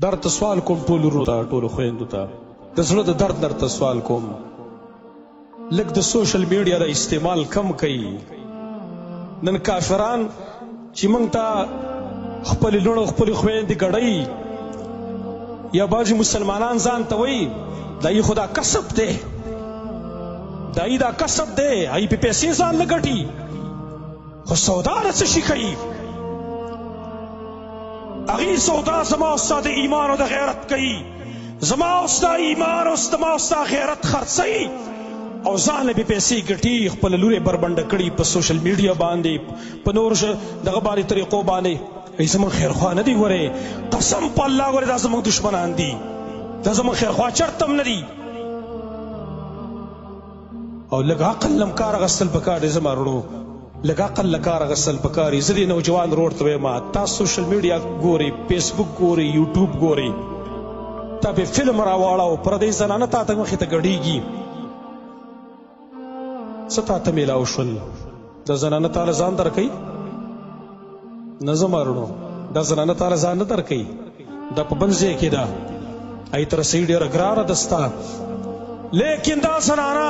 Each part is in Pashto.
درته سوال کوم ټولو ورونو ته ټولو خویندو ته د زړه د درد درته سوال کوم لږ د سوشل میډیا د استعمال کم کوي نن کافران چې موږ ته خپلې لوڼو خپلې خویندې ګډوي یا بعضې مسلمانان ځان ته وایي دا یې خو دا کسب دی دا یې دا کسب دی هغې پې پیسې ځان نه ګټي خو سودا نه څه شي کوي هغې سودا زما او ستا د ایمان او د غیرت کوي زما او ستا ایمان او زما او ستا غیرت خرڅوي او ځان له بې پیسې ګټي خپله لور یې بربنډه کړي په سوشل میډیا باندې په نور دغه باندې طریقو باندې ای زموږ خیرخوا نه دي ګورې قسم په الله ګورې دا زموږ دشمنان دي دا زموږ خیرخوا چرته هم نه دي او لږ عقل نه کار اخیستل پکار دی زما وروڼو لږ عقل له کار اخیستل پکار دی زه دې نوجوان ورور ته وایم تاسو سوشل میډیا ګورئ فیسبوک ګورئ یوټیوب ګورئ تا به فلم راواړو پردۍ زنانه تا ته مخې ته ګډېږي څه تا ته میلاو شول دا زنانه تاله ځان درکوي نه زما وروڼو دا زنانه تاله ځان نه درکوي دا په بل ځای کې ده هغې ته رسۍ ډېره ګرانه ده ستا لیکن دا زنانه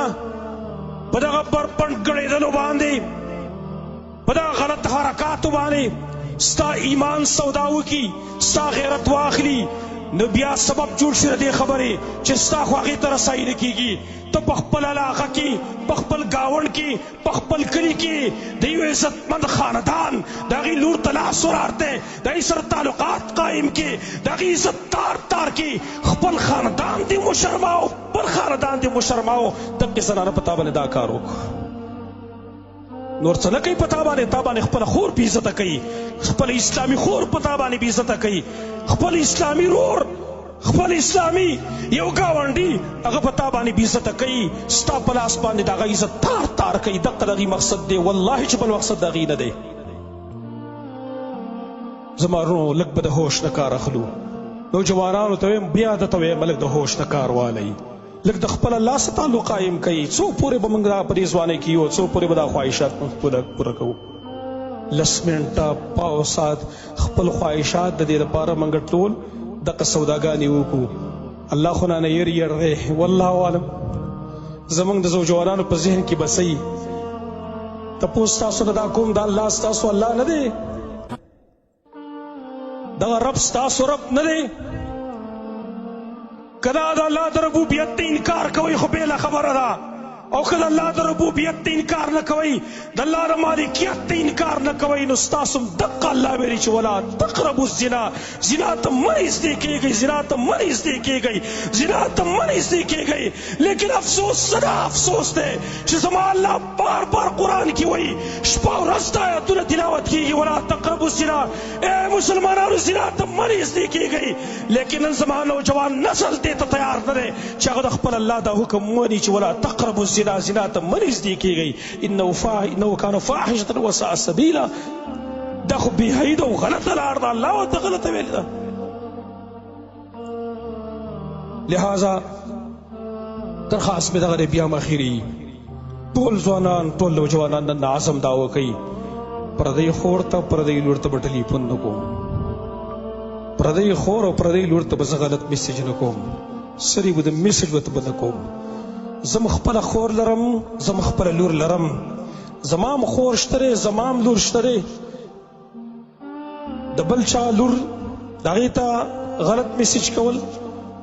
په دغه بربنډ ګړېدلو باندې په دغه غلط حرکاتو باندې ستا ایمان سودا وکړي ستا غیرت واخلي نو بیا سبب جوړ شي د دې خبرې چې ستا خو هغې ته رسایي نه کېږي ته په خپل علاقه کې په خپل ګاونډ کې په خپل کلي کې د یو عزتمند خاندان د هغې لور ته لاس ورارته د هغې سره تعلقات قایم کې د هغې عزت تار کې خپل خاندان دې مشرماو بل خاندان دې مشرماو دغې زنانه په تا باندې دا کار وکړو نور څه نه کوي په تا باندې تا باندې خپله خور بې عزته کوي خپل اسلامي خور په تا باندې بې عزته کوي خپل اسلامي رور خپل اسلامي یو ګاونډي هغه په تا باندې بې عزته کوي ستا په لاس باندې د هغه عزت تار کوي دغه د هغې مقصد دی والله چې بل مقصد د هغې نه دی زما وروڼو لږ به د هوش نه کار اخلو نوجوانانو ته وایم بیا درته وایم لږ د هوش نه کار والی لږ د خپل الله سره تعلق قایم کوي څو پورې به موږ په دې ځوانۍ کې یو څو پورې به دا خواهشات موږ پوره کوو لس منټه پاو ساعت خپل خواهشات د دې لپاره موږ ټول دغه سوداګانې وکړو الله خو نه ير دی والله عالم زموږ د نوجوانانو په ذهن کې به صحیح تپوس تاسو نه دا کوم دا الله ستاسو الله نه دی دغه رب ستاسو رب نه دی کدا د الله د ربوبیت ته انکار کوئ خو بېله خبره ده او که د الله د ربوبیت ته انکار نه کوئ د الله د مالکیت ته انکار نه کوئ نو ستاسو هم دقه الله ویلي چې ولا تقربوا الزنا زنا ته مه نږدې کېږئ زنا ته مه نږدې کېږئ زنا ته مه نږدې کېږئ لیکن افسوس صدا افسوس دی چې زما الله بار بار قرآن کې وایي شپه ورځ د آیتونه تلاوت کېږي ولا تقربوا الزنا ای مسلمانانو زنا ته مه نږدې کېږئ لیکن نن زما نوجوان نسل دې ته تیار نه دی چې هغه د خپل الله دا حکم ومني چې ولا تقربوا الزنا زنا ته مه نږدې کېږئ انه کان فاحشة وساء سبیلا دا خو بېحیي ده او غلطه لار ده الله ورته غلطه ویلې ده لہذا درخواست مې دغه دی بیا مخیري ټول ځوانان ټول نوجوانان نن عزم دا وکوي پردۍ خور ته پردۍ لور ته به ټلیفون نه کوم پردۍ خور او پردۍ لور ته به زه غلط میسج نه کوم سرې به د میسج ورته به نه کوم زم خپله خور لرم زم خپله لور لرم زمام خور شته زمام لور شته د بل چا لور د هغې ته غلط میسج کول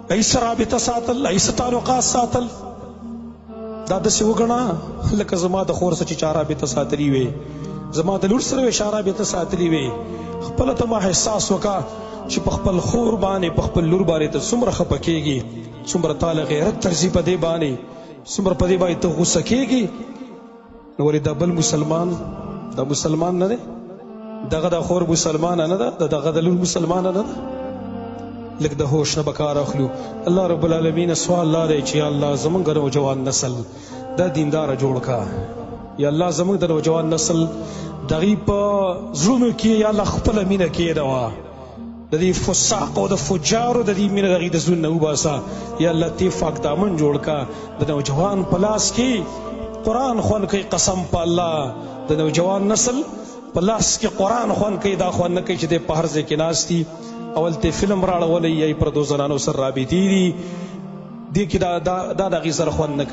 هغې سره رابطه ساتل هغې سره تعلقات ساتل دا داسې وګڼه لکه زما د خور سره چې چا رابطه ساتلي وې زما د لور سره چا رابطه ساتلي وې خپله ته ما احساس وکړه چې په خپل خور باندې په خپل لور باندې ته څومره خفه کېږي څومره تاله غیرت ترځي په دې باندې څومره په دې باندې ته غوسه کېږي نو ولې دا بل مسلمان دا مسلمان نه دی دغه د خور مسلمانه نه ده دغه د لور مسلمانه نه ده لږ د هوش نه به کار اخلو الله رب العالمین سوال لا دی چې یا الله زموږ نوجوان نسل دا دینداره جوړ کا یا الله زموږ د نوجوان نسل دغې په زړونو کې یا الله خپله مینه کېږدوه د دې فساق او د فجارو د دې مینه د هغې د زړونو نه وباسه یا الله تی پاک دامن جوړ کا د نوجوان په لاس کې قرآن خوند کوي قسم په الله د نوجوان نسل په لاس کې قرآن خوند کوي دا خوند نه کوي چې دی په هر ځای کې ناست دي اول ته فلم راړولی یا پردو زنانو سره رابطې دي دې کې دا د هغې سره خوند نه